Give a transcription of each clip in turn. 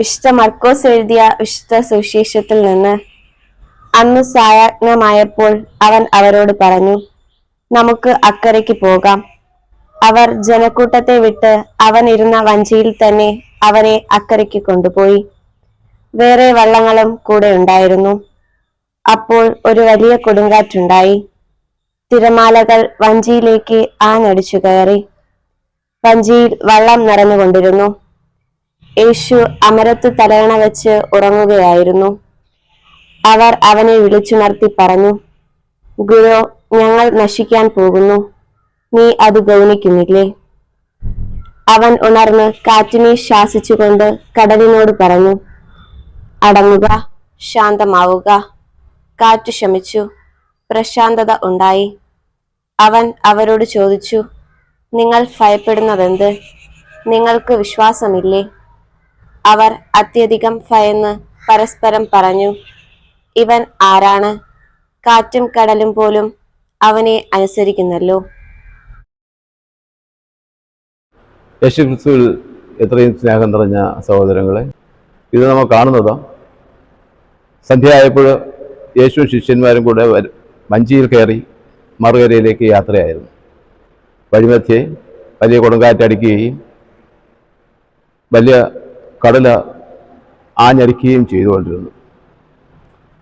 വിശുദ്ധ മർക്കോസ് എഴുതിയ വിശുദ്ധ സുവിശേഷത്തിൽ നിന്ന്. അന്ന് സായാഹ്നമായപ്പോൾ അവൻ അവരോട് പറഞ്ഞു, നമുക്ക് അക്കരയ്ക്ക് പോകാം. അവർ ജനക്കൂട്ടത്തെ വിട്ട് അവൻ ഇരുന്ന വഞ്ചിയിൽ തന്നെ അവനെ അക്കരയ്ക്ക് കൊണ്ടുപോയി. വേറെ വള്ളങ്ങളും കൂടെ ഉണ്ടായിരുന്നു. അപ്പോൾ ഒരു വലിയ കൊടുങ്കാറ്റുണ്ടായി. തിരമാലകൾ വഞ്ചിയിലേക്ക് ആഞ്ഞടിച്ചു കയറി. വഞ്ചിയിൽ വള്ളം നിറഞ്ഞുകൊണ്ടിരുന്നു. യേശു അമരത്ത് തലയണ വെച്ച് ഉറങ്ങുകയായിരുന്നു. അവർ അവനെ വിളിച്ചുണർത്തി പറഞ്ഞു, ഗുരു, ഞങ്ങൾ നശിക്കാൻ പോകുന്നു, നീ അത് ഗൗനിക്കുന്നില്ലേ? അവൻ ഉണർന്ന് കാറ്റിനെ ശാസിച്ചുകൊണ്ട് കടലിനോട് പറഞ്ഞു, അടങ്ങുക, ശാന്തമാവുക. കാറ്റ് ശമിച്ചു, പ്രശാന്തത ഉണ്ടായി. അവൻ അവരോട് ചോദിച്ചു, നിങ്ങൾ ഭയപ്പെടുന്നതെന്ത്? നിങ്ങൾക്ക് വിശ്വാസമില്ലേ? അവർ അത്യധികം ഭയന്ന് പരസ്പരം പറഞ്ഞു, ഇവൻ ആരാണ്? കാറ്റും കടലും പോലും അവനെ അനുസരിക്കുന്നല്ലോ. യേശുക്രിസ്തുവിൽ എത്രയും സ്നേഹം നിറഞ്ഞ സഹോദരങ്ങളെ, ഇത് നമ്മൾ കാണുന്നത് സന്ധ്യയായപ്പോൾ യേശു ശിഷ്യന്മാരും കൂടെ വഞ്ചിയിൽ കയറി മറുകരയിലേക്ക് യാത്രയായിരുന്നു. വഴിമധ്യേ വലിയ കൊടുങ്കാറ്റടിക്കുകയും വലിയ കടൽ ആഞ്ഞടിക്കുകയും ചെയ്തുകൊണ്ടിരുന്നു.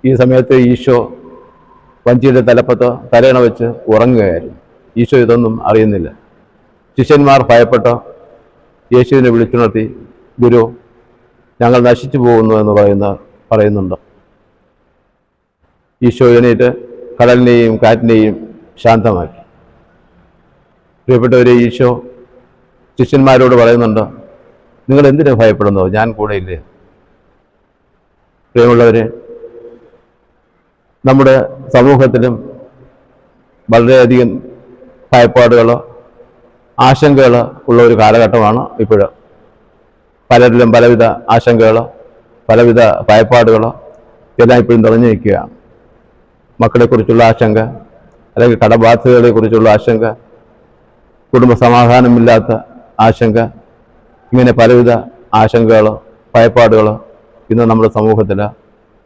ഈ സമയത്ത് ഈശോ വഞ്ചിയുടെ തലപ്പത്ത് തലയണ വെച്ച് ഉറങ്ങുകയായിരുന്നു. ഈശോ ഇതൊന്നും അറിയുന്നില്ല. ശിഷ്യന്മാർ ഭയപ്പെട്ട് യേശുവിനെ വിളിച്ചുണർത്തി, ഗുരു, ഞങ്ങൾ നശിച്ചു പോകുന്നു എന്ന് പറയുന്നുണ്ട്. ഈശോ എണീറ്റ് കടലിനെയും കാറ്റിനെയും ശാന്തമാക്കി. പ്രിയപ്പെട്ടവരെ, ഈശോ ശിഷ്യന്മാരോട് പറയുന്നുണ്ട്, നിങ്ങൾ എന്തിനു ഭയപ്പെടുന്നോ? ഞാൻ കൂടെ ഇല്ലേ? പ്രിയമുള്ളവരെ, നമ്മുടെ സമൂഹത്തിലും വളരെയധികം ഭയപ്പാടുകൾ, ആശങ്കകൾ ഉള്ള ഒരു കാലഘട്ടമാണ് ഇപ്പോൾ. പലരിലും പലവിധ ആശങ്കകൾ, പലവിധ ഭയപ്പാടുകൾ എല്ലാം ഇപ്പോഴും നിറഞ്ഞു നിൽക്കുകയാണ്. മക്കളെക്കുറിച്ചുള്ള ആശങ്ക, അല്ലെങ്കിൽ കടബാധ്യതകളെക്കുറിച്ചുള്ള ആശങ്ക, കുടുംബ സമാധാനമില്ലാത്ത ആശങ്ക, ഇങ്ങനെ പലവിധ ആശങ്കകൾ, ഭയപ്പാടുകൾ ഇന്ന് നമ്മുടെ സമൂഹത്തിൽ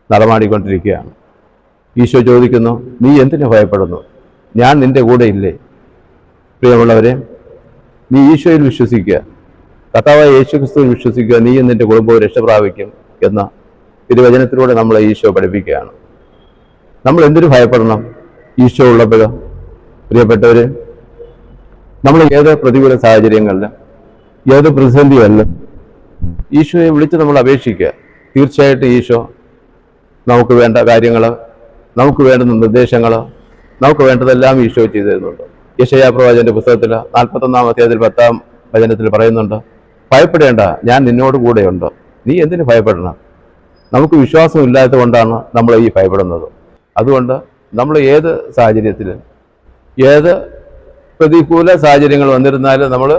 നടമാടിക്കൊണ്ടിരിക്കുകയാണ്. ഈശോ ചോദിക്കുന്നു, നീ എന്തിനു ഭയപ്പെടുന്നു? ഞാൻ നിന്റെ കൂടെ ഇല്ലേ? പ്രിയമുള്ളവരെ, നീ ഈശോയിൽ വിശ്വസിക്കുക, കർത്താവായ യേശുക്രിസ്തുവിൽ വിശ്വസിക്കുക, നീയും നിന്റെ കുടുംബവും രക്ഷ പ്രാപിക്കും എന്ന തിരുവചനത്തിലൂടെ നമ്മളെ ഈശോ പഠിപ്പിക്കുകയാണ്. നമ്മൾ എന്തിനു ഭയപ്പെടണം? ഈശോ ഉള്ളപ്പോൾ. പ്രിയപ്പെട്ടവരെ, നമ്മൾ ഏത് പ്രതികൂല സാഹചര്യങ്ങളിലും ഏത് പ്രതിസന്ധിയല്ല ഈശോയെ വിളിച്ച് നമ്മൾ അപേക്ഷിക്കുക. തീർച്ചയായിട്ടും ഈശോ നമുക്ക് വേണ്ട കാര്യങ്ങൾ, നമുക്ക് വേണ്ടുന്ന നിർദ്ദേശങ്ങൾ, നമുക്ക് വേണ്ടതെല്ലാം ഈശോ ചെയ്തു തരുന്നുണ്ട്. യെശയ്യാ പ്രവാചകന്റെ പുസ്തകത്തിൽ 41-ാം അധ്യായത്തിൽ 10-ാം വചനത്തിൽ പറയുന്നുണ്ട്, ഭയപ്പെടേണ്ട, ഞാൻ നിന്നോട് കൂടെയുണ്ട്. നീ എന്തിനു ഭയപ്പെടണം? നമുക്ക് വിശ്വാസമില്ലാത്തത് കൊണ്ടാണ് നമ്മൾ ഈ ഭയപ്പെടുന്നത്. അതുകൊണ്ട് നമ്മൾ ഏത് സാഹചര്യത്തിലും, ഏത് പ്രതികൂല സാഹചര്യങ്ങൾ വന്നിരുന്നാലും നമ്മൾ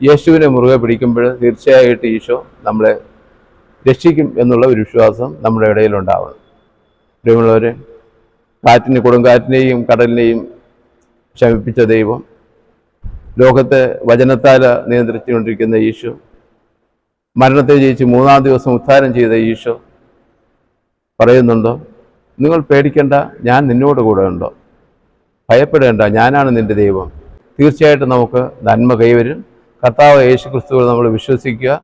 യേശുവിനെ മുറുകെ പിടിക്കുമ്പോൾ തീർച്ചയായിട്ടും ഈശോ നമ്മളെ രക്ഷിക്കും എന്നുള്ള ഒരു വിശ്വാസം നമ്മുടെ ഇടയിലുണ്ടാവണം. പ്രിയമുള്ളവരെ, കൊടുങ്കാറ്റിനെയും കടലിനെയും ശമിപ്പിച്ച ദൈവം, ലോകത്തെ വചനത്താൽ നിയന്ത്രിച്ചുകൊണ്ടിരിക്കുന്ന ഈശോ, മരണത്തെ ജയിച്ച് 3-ാം ദിവസം ഉദ്ധാരം ചെയ്ത ഈശോ പറയുന്നുണ്ട്, നിങ്ങൾ പേടിക്കേണ്ട, ഞാൻ നിന്നോട് കൂടെ ഉണ്ടോ. ഭയപ്പെടേണ്ട, ഞാനാണ് നിന്റെ ദൈവം. തീർച്ചയായിട്ടും നമുക്ക് നന്മ കൈവരും. കർത്താവ് യേശുക്രിസ്തുവിൽ നമ്മൾ വിശ്വസിക്കുക.